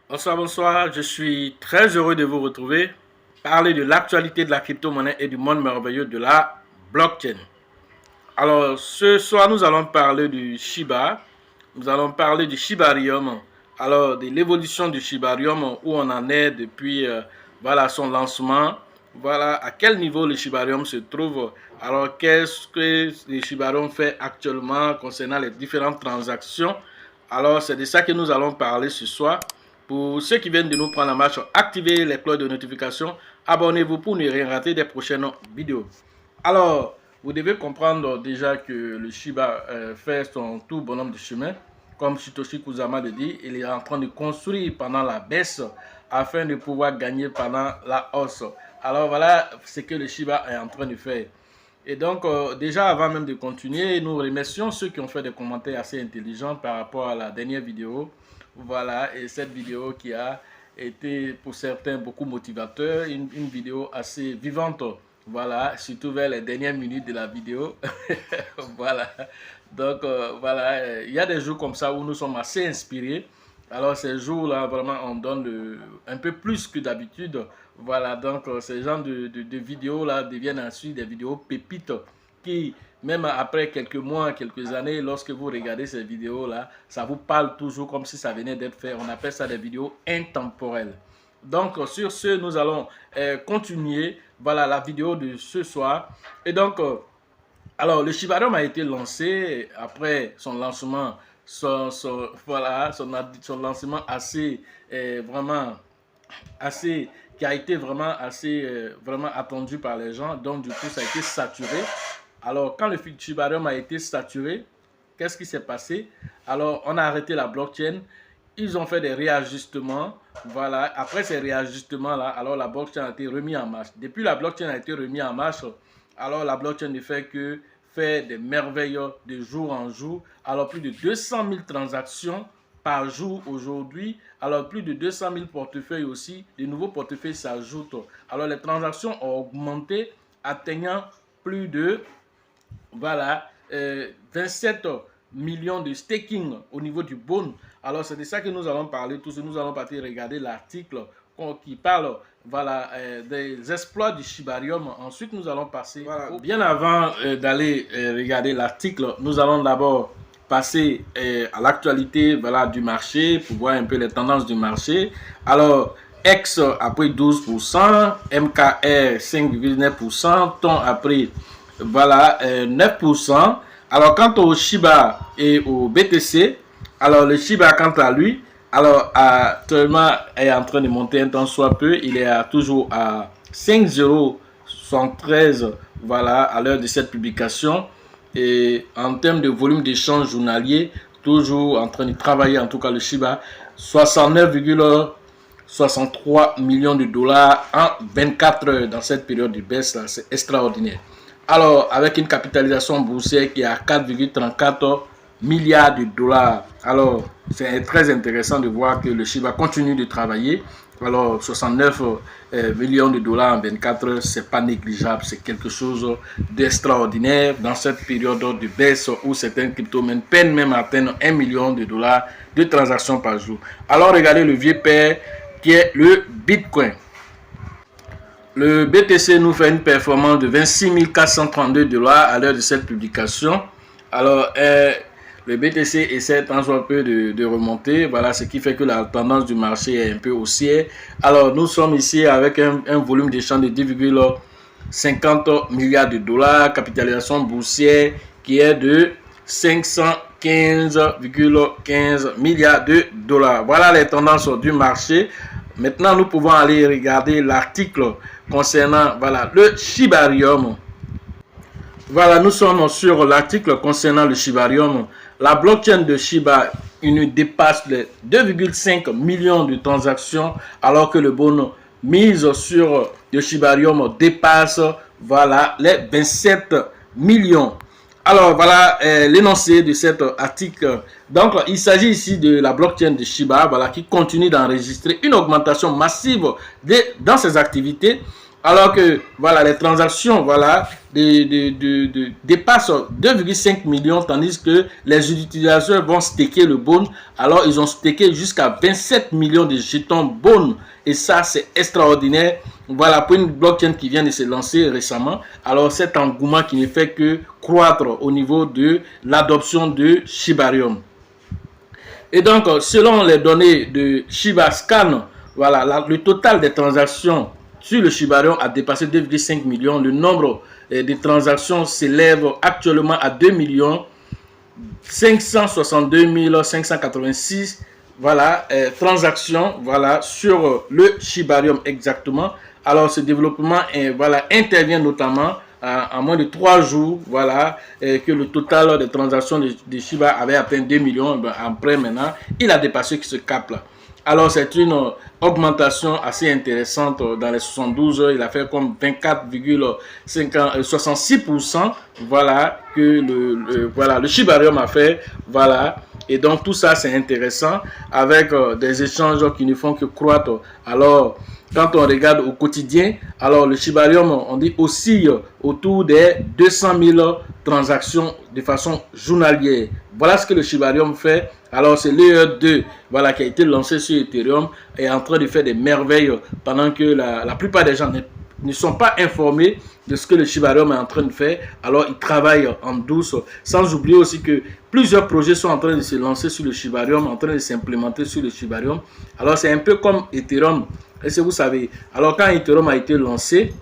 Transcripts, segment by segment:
Bonsoir, bonsoir, je suis très heureux de vous retrouver, parler de l'actualité de la crypto-monnaie et du monde merveilleux de la blockchain. Alors, ce soir, nous allons parler du Shiba, nous allons parler du Shibarium, alors de l'évolution du Shibarium, où on en est depuis voilà, son lancement, voilà à quel niveau le Shibarium se trouve, alors qu'est-ce que le Shibarium fait actuellement concernant les différentes transactions. Alors, c'est de ça que nous allons parler ce soir. Pour ceux qui viennent de nous prendre en marche, activez les cloches de notification, abonnez-vous pour ne rien rater des prochaines vidéos. Alors, vous devez comprendre déjà que le Shiba fait son tout bonhomme de chemin. Comme Satoshi Kusama le dit, il est en train de construire pendant la baisse afin de pouvoir gagner pendant la hausse. Alors voilà ce que le Shiba est en train de faire. Et donc, déjà avant même de continuer, nous remercions ceux qui ont fait des commentaires assez intelligents par rapport à la dernière vidéo. Voilà, et cette vidéo qui a été pour certains beaucoup motivateur, une vidéo assez vivante. Voilà, surtout vers les dernières minutes de la vidéo. Voilà, donc voilà, il y a des jours comme ça où nous sommes assez inspirés. Alors ces jours-là, vraiment, on donne un peu plus que d'habitude. Voilà, donc ces genres de vidéos-là deviennent ensuite des vidéos pépites qui, même après quelques mois, quelques années, lorsque vous regardez ces vidéos-là, ça vous parle toujours comme si ça venait d'être fait. On appelle ça des vidéos intemporelles. Donc, sur ce, nous allons continuer. Voilà la vidéo de ce soir. Et donc, alors, le Shibarium a été lancé après son lancement, voilà, son lancement assez, vraiment, assez, qui a été vraiment assez, vraiment attendu par les gens. Donc, du coup, ça a été saturé. Alors, quand le Shibarium a été saturé, qu'est-ce qui s'est passé? Alors, on a arrêté la blockchain. Ils ont fait des réajustements. Voilà. Après ces réajustements-là, alors la blockchain a été remise en marche. Depuis la blockchain a été remise en marche, alors la blockchain ne fait que faire des merveilles de jour en jour. Alors, plus de 200 000 transactions par jour aujourd'hui. Alors, plus de 200 000 portefeuilles aussi. De nouveaux portefeuilles s'ajoutent. Alors, les transactions ont augmenté, atteignant plus de voilà, 27 millions de staking au niveau du Bone. Alors, c'est de ça que nous allons parler. Tous nous allons partir regarder l'article qui parle voilà, des exploits du Shibarium. Ensuite, nous allons passer. Voilà. Bien avant d'aller regarder l'article, nous allons d'abord passer à l'actualité voilà, du marché pour voir un peu les tendances du marché. Alors, X a pris 12%, MKR 5,9%, TON a pris voilà, 9%. Alors, quant au Shiba et au BTC, alors le Shiba, quant à lui, alors actuellement est en train de monter un temps soit peu. Il est toujours à 5,073 voilà, à l'heure de cette publication. Et en termes de volume d'échange journalier, toujours en train de travailler, en tout cas le Shiba, 69,63 millions de dollars en 24 heures dans cette période de baisse, c'est extraordinaire. Alors, avec une capitalisation boursière qui est à 4,34 milliards de dollars. Alors, c'est très intéressant de voir que le Shiba continue de travailler. Alors, 69 millions de dollars en 24 heures, c'est pas négligeable. C'est quelque chose d'extraordinaire dans cette période de baisse où certains crypto-monnaies peinent même à atteindre 1 million de dollars de transactions par jour. Alors, regardez le vieux père qui est le Bitcoin. Le BTC nous fait une performance de 26 432 dollars à l'heure de cette publication. Alors, le BTC essaie tant soit peu de remonter. Voilà, ce qui fait que la tendance du marché est un peu haussière. Alors, nous sommes ici avec un volume d'échange de 10,50 milliards de dollars. Capitalisation boursière qui est de 515,15 milliards de dollars. Voilà les tendances du marché. Maintenant, nous pouvons aller regarder l'article concernant voilà, le Shibarium. Voilà, nous sommes sur l'article concernant le Shibarium. La blockchain de Shiba Inu dépasse les 2,5 millions de transactions, alors que le bon mise sur le Shibarium dépasse voilà, les 27 millions. Alors voilà l'énoncé de cet article. Donc il s'agit ici de la blockchain de Shiba voilà, qui continue d'enregistrer une augmentation massive dans ses activités, alors que voilà, les transactions voilà, dépassent 2,5 millions, tandis que les utilisateurs vont staker le Bone. Alors ils ont staké jusqu'à 27 millions de jetons Bone, et ça c'est extraordinaire. Voilà, pour une blockchain qui vient de se lancer récemment. Alors cet engouement qui ne fait que croître au niveau de l'adoption de Shibarium. Et donc, selon les données de Shibascan, voilà, le total des transactions sur le Shibarium a dépassé 2,5 millions. Le nombre de transactions s'élève actuellement à 2 562 586 voilà, transactions voilà, sur le Shibarium exactement. Alors, ce développement voilà, intervient notamment en moins de 3 jours, voilà, que le total des transactions de Shiba avait atteint 2 millions. Après, maintenant, il a dépassé ce cap-là. Alors, c'est une augmentation assez intéressante. Dans les 72 heures, il a fait comme 24,66%. Voilà, que voilà, le Shibarium a fait. Voilà. Et donc, tout ça, c'est intéressant avec des échanges qui ne font que croître. Alors, quand on regarde au quotidien, alors le Shibarium, on dit oscille autour des 200 000 transactions de façon journalière. Voilà ce que le Shibarium fait. Alors c'est Layer 2 voilà, qui a été lancé sur Ethereum et est en train de faire des merveilles pendant que la plupart des gens ne sont pas informés de ce que le Shibarium est en train de faire. Alors ils travaillent en douce, sans oublier aussi que plusieurs projets sont en train de se lancer sur le Shibarium, en train de s'implémenter sur le Shibarium. Alors c'est un peu comme Ethereum. Est-ce que vous savez, alors quand Ethereum a été lancé,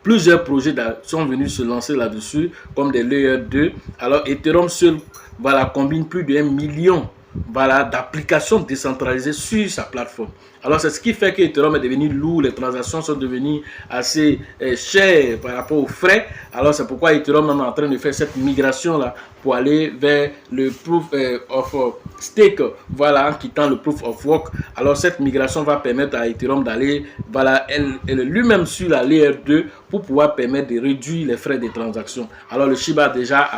plusieurs projets sont venus se lancer là-dessus, comme des Layer 2. Alors Ethereum seul voilà, combine plus de 1 million voilà, d'applications décentralisées sur sa plateforme. Alors c'est ce qui fait que Ethereum est devenu lourd, les transactions sont devenues assez chères par rapport aux frais. Alors c'est pourquoi Ethereum est en train de faire cette migration là pour aller vers le proof of stake, voilà, en quittant le proof of work. Alors cette migration va permettre à Ethereum d'aller voilà, elle lui-même sur la layer 2 pour pouvoir permettre de réduire les frais de transaction. Alors le Shiba déjà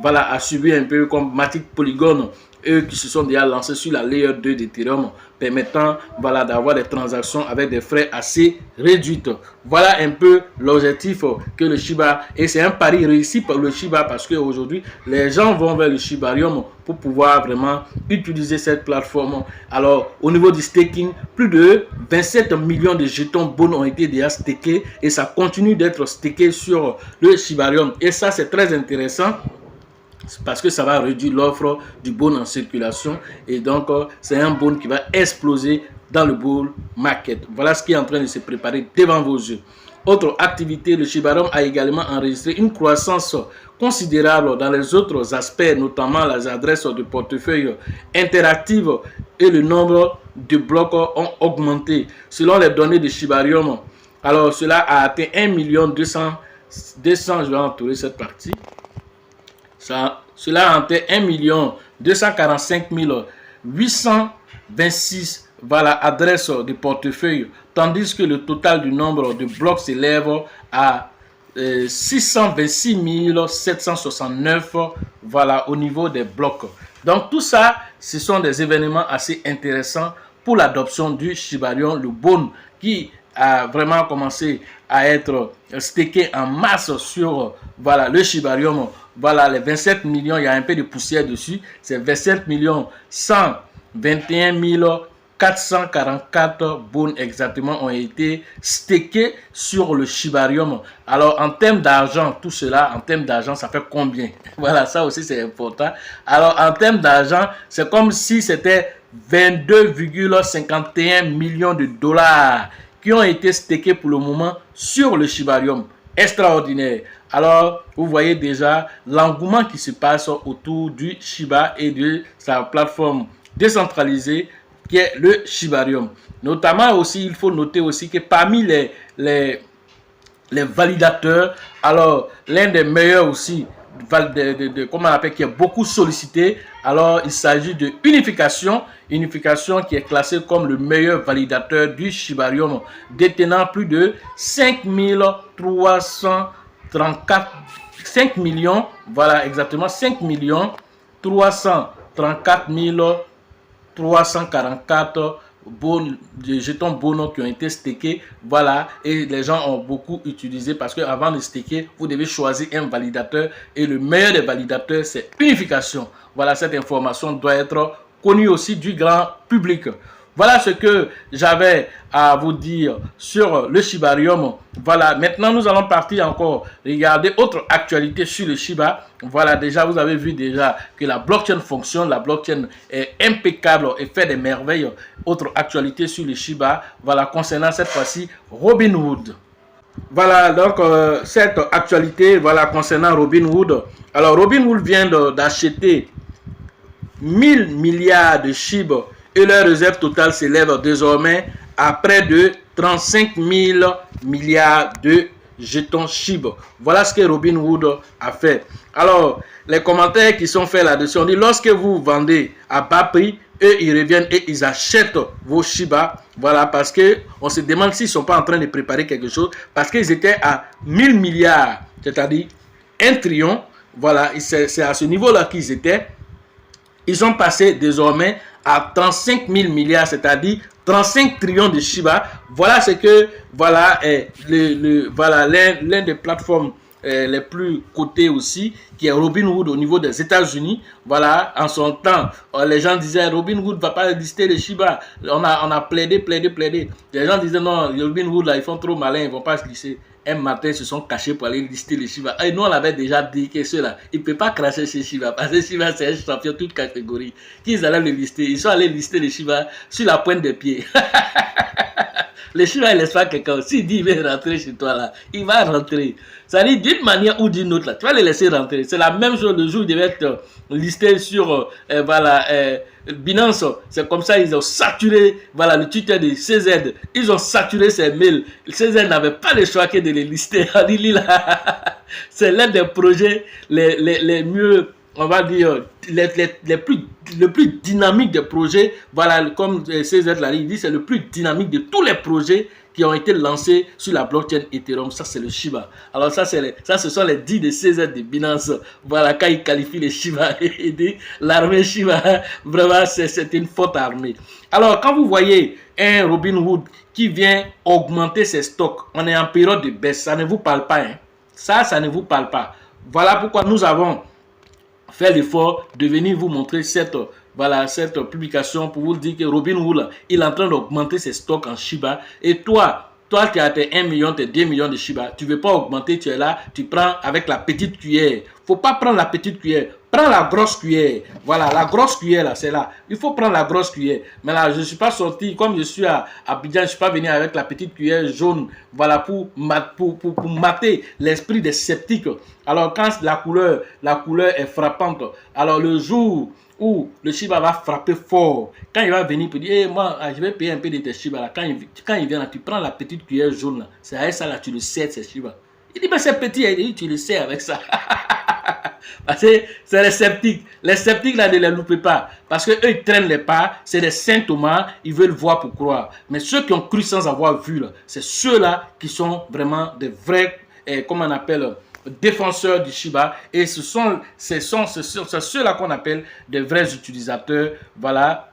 a suivi un peu comme Matic Polygon, eux qui se sont déjà lancés sur la layer 2 d'Ethereum, permettant voilà, d'avoir des transactions avec des frais assez réduits. Voilà un peu l'objectif que le Shiba, et c'est un pari réussi par le Shiba parce qu'aujourd'hui les gens vont vers le Shibarium pour pouvoir vraiment utiliser cette plateforme. Alors au niveau du staking, plus de 27 millions de jetons Bone ont été déjà stakés et ça continue d'être staké sur le Shibarium, et ça c'est très intéressant parce que ça va réduire l'offre du Bone en circulation, et donc c'est un Bone qui va exploser dans le bull market. Voilà ce qui est en train de se préparer devant vos yeux. Autre activité, le Shibarium a également enregistré une croissance considérable dans les autres aspects, notamment les adresses de portefeuille interactives et le nombre de blocs ont augmenté. Selon les données de Shibarium, alors cela a atteint 1 200, je vais entourer cette partie. Cela a atteint 1 245 826 voilà, adresses de portefeuille, tandis que le total du nombre de blocs s'élève à 626 769 voilà, au niveau des blocs. Donc tout ça, ce sont des événements assez intéressants pour l'adoption du Shibarium, le Bone, qui a vraiment commencé à être staké en masse sur voilà, le Shibarium. Voilà, les 27 millions, il y a un peu de poussière dessus. C'est 27 121 444 Bones exactement ont été stakés sur le Shibarium. Alors en termes d'argent, tout cela, en termes d'argent, ça fait combien? Voilà, ça aussi c'est important. Alors en termes d'argent, c'est comme si c'était 22,51 millions de dollars qui ont été stakés pour le moment sur le Shibarium. Extraordinaire. Alors, vous voyez déjà l'engouement qui se passe autour du Shiba et de sa plateforme décentralisée qui est le Shibarium. Notamment aussi, il faut noter aussi que parmi les les validateurs. Alors, l'un des meilleurs aussi, comment on appelle, qui est beaucoup sollicité. Alors, il s'agit de Unification. Unification qui est classé comme le meilleur validateur du Shibarium, détenant plus de 5334, 5 millions, voilà exactement 5 millions 334 344 de jetons Bono qui ont été stakés, voilà, et les gens ont beaucoup utilisé parce que avant de staker, vous devez choisir un validateur et le meilleur des validateurs c'est Unification. Voilà, cette information doit être connue aussi du grand public. Voilà ce que j'avais à vous dire sur le Shibarium. Voilà, maintenant nous allons partir encore regarder autre actualité sur le Shiba. Voilà, déjà vous avez vu déjà que la blockchain fonctionne, la blockchain est impeccable et fait des merveilles. Autre actualité sur le Shiba, voilà, concernant cette fois-ci Robinhood. Voilà, donc cette actualité, voilà, concernant Robinhood. Alors Robinhood vient d'acheter 1000 milliards de SHIB et leur réserve totale s'élève désormais à près de 35 000 milliards de jetons SHIB. Voilà ce que Robinhood a fait. Alors, les commentaires qui sont faits là-dessus, on dit lorsque vous vendez à bas prix, eux, ils reviennent et ils achètent vos Shiba. Voilà, parce qu'on se demande s'ils ne sont pas en train de préparer quelque chose, parce qu'ils étaient à 1000 milliards, c'est-à-dire 1 trillion. Voilà, c'est à ce niveau-là qu'ils étaient. Ils sont passés désormais à 35 000 milliards, c'est-à-dire 35 trillions de Shiba. Voilà ce que, voilà, voilà l'un des plateformes les plus cotées aussi, qui est Robinhood au niveau des États-Unis. Voilà, en son temps, les gens disaient Robinhood ne va pas lister les Shiba. On a plaidé. Les gens disaient non, Robinhood là, ils font trop malin, ils ne vont pas se lister. Un matin, ils se sont cachés pour aller lister les Shiba. Et nous, on avait déjà dit que ceux-là, ils ne peuvent pas cracher chez Shiba. Parce que Shiba, c'est un champion toute catégorie. Qu'ils allaient le lister. Ils sont allés lister les Shiba sur la pointe des pieds. Les Shiba, il laisse pas quelqu'un. S'il dit il veut rentrer chez toi, là, il va rentrer. Ça dit d'une manière ou d'une autre, là, tu vas les laisser rentrer. C'est la même chose le jour où ils devaient être listés sur voilà, Binance. C'est comme ça ils ont saturé voilà, le Twitter de CZ. Ils ont saturé ses mails. CZ n'avait pas le choix que de les lister. C'est l'un des projets les mieux, on va dire, le plus dynamique des projets. Voilà, comme CZ l'a dit, il dit c'est le plus dynamique de tous les projets qui ont été lancés sur la blockchain Ethereum. Ça, c'est le Shiba. Alors, ça, ce sont les 10 de CZ de Binance. Voilà, quand ils qualifient les Shiba et dit l'armée Shiba, vraiment, c'est une forte armée. Alors, quand vous voyez un Robinhood qui vient augmenter ses stocks, on est en période de baisse, ça ne vous parle pas. Hein? Ça ne vous parle pas. Voilà pourquoi nous avons fait l'effort de venir vous montrer cette publication pour vous dire que Robinhood, il est en train d'augmenter ses stocks en Shiba. Et toi, tu as tes 1 million, tes 2 millions de Shiba. Tu ne veux pas augmenter, tu es là, tu prends avec la petite cuillère. Il ne faut pas prendre la petite cuillère. Prends la grosse cuillère. Voilà, la grosse cuillère, là, c'est là. Il faut prendre la grosse cuillère. Mais là, je ne suis pas sorti, comme je suis à Abidjan, je ne suis pas venu avec la petite cuillère jaune, voilà, pour mater l'esprit des sceptiques. Alors, quand la couleur est frappante, alors le jour où le Shiba va frapper fort, quand il va venir pour dire, hey, moi, je vais payer un peu de tes Shiba, là. Quand il vient là, tu prends la petite cuillère jaune, là. C'est avec ça, là, tu le sers, ces Shiba. Il dit, mais c'est petit, il dit, tu le sers avec ça. Parce que c'est les sceptiques. Les sceptiques, là, ne les loupez pas. Parce qu'eux, ils traînent les pas. C'est des saint Thomas. Ils veulent voir pour croire. Mais ceux qui ont cru sans avoir vu, c'est ceux-là qui sont vraiment des vrais, comment on appelle, défenseurs du Shiba. Et ce sont ceux-là qu'on appelle des vrais utilisateurs. Voilà.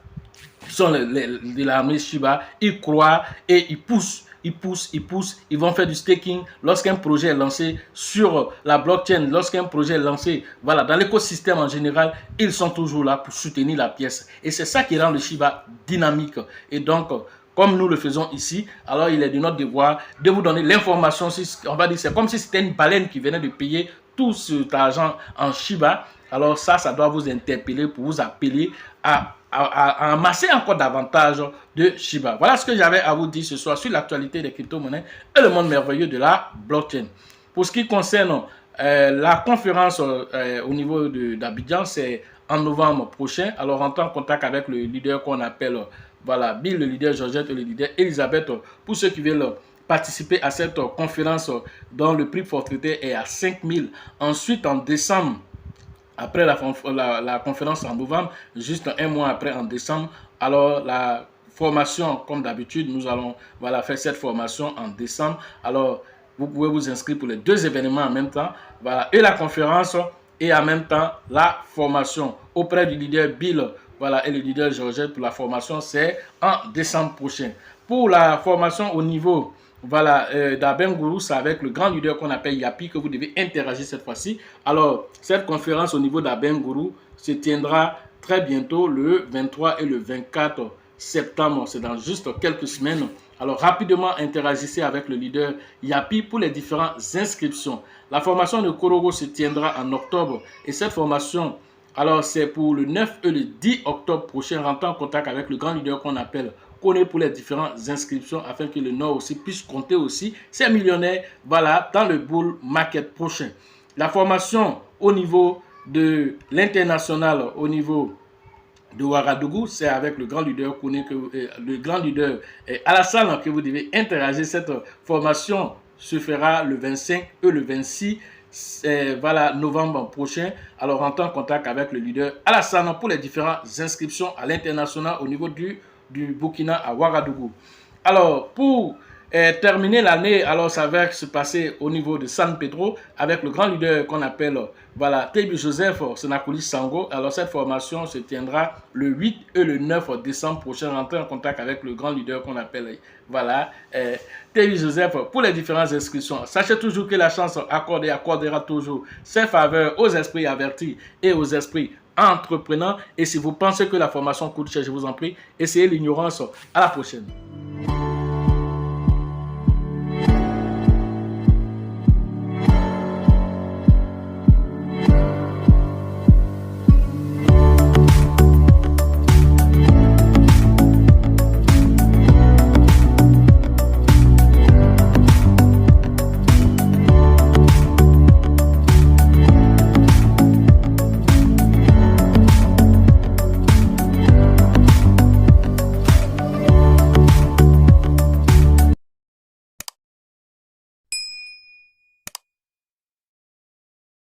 Qui sont de l'armée Shiba. Ils croient et ils poussent. Ils vont faire du staking. Lorsqu'un projet est lancé sur la blockchain, lorsqu'un projet est lancé, voilà, dans l'écosystème en général, ils sont toujours là pour soutenir la pièce. Et c'est ça qui rend le Shiba dynamique. Et donc, comme nous le faisons ici, alors il est de notre devoir de vous donner l'information. On va dire, c'est comme si c'était une baleine qui venait de payer tout cet argent en Shiba. Alors ça doit vous interpeller pour vous appeler à amasser encore davantage de Shiba. Voilà ce que j'avais à vous dire ce soir sur l'actualité des crypto-monnaies et le monde merveilleux de la blockchain. Pour ce qui concerne la conférence au niveau d'Abidjan, c'est en novembre prochain. Alors rentrez en contact avec le leader qu'on appelle voilà, Bill, le leader Georgette et le leader Elisabeth pour ceux qui veulent participer à cette conférence dont le prix forfaitaire est à 5 000. Ensuite, en décembre, après la conférence en novembre, juste un mois après en décembre, alors la formation, comme d'habitude, nous allons faire cette formation en décembre. Alors, vous pouvez vous inscrire pour les deux événements en même temps. Voilà, et la conférence et en même temps la formation auprès du leader Bill, voilà, et le leader Georgette pour la formation, c'est en décembre prochain. Pour la formation au niveau d'Abengourou, c'est avec le grand leader qu'on appelle Yapi que vous devez interagir cette fois-ci. Alors, cette conférence au niveau d'Abengourou se tiendra très bientôt le 23 et le 24 septembre. C'est dans juste quelques semaines. Alors, rapidement interagissez avec le leader Yapi pour les différentes inscriptions. La formation de Korogo se tiendra en octobre et cette formation, alors c'est pour le 9 et le 10 octobre prochain. Rentrez en contact avec le grand leader qu'on appelle Koné pour les différentes inscriptions afin que le Nord aussi puisse compter aussi ces millionnaires, voilà, dans le bull market prochain. La formation au niveau de l'international, au niveau de Ouagadougou, c'est avec le grand leader Koné, le grand leader Alassane que vous devez interagir. Cette formation se fera le 25 et le 26 novembre prochain. Alors, rentrez en contact avec le leader Alassane pour les différentes inscriptions à l'international au niveau du Burkina à Ouagadougou. Alors, pour terminer l'année, alors ça va se passer au niveau de San Pedro avec le grand leader qu'on appelle Tebi Joseph Senakoli Sango. Alors, cette formation se tiendra le 8 et le 9 décembre prochain. Rentrez en contact avec le grand leader qu'on appelle Tebi Joseph pour les différentes inscriptions. Sachez toujours que la chance accordera toujours ses faveurs aux esprits avertis et aux esprits entrepreneurs. Et si vous pensez que la formation coûte cher, je vous en prie, essayez l'ignorance. À la prochaine.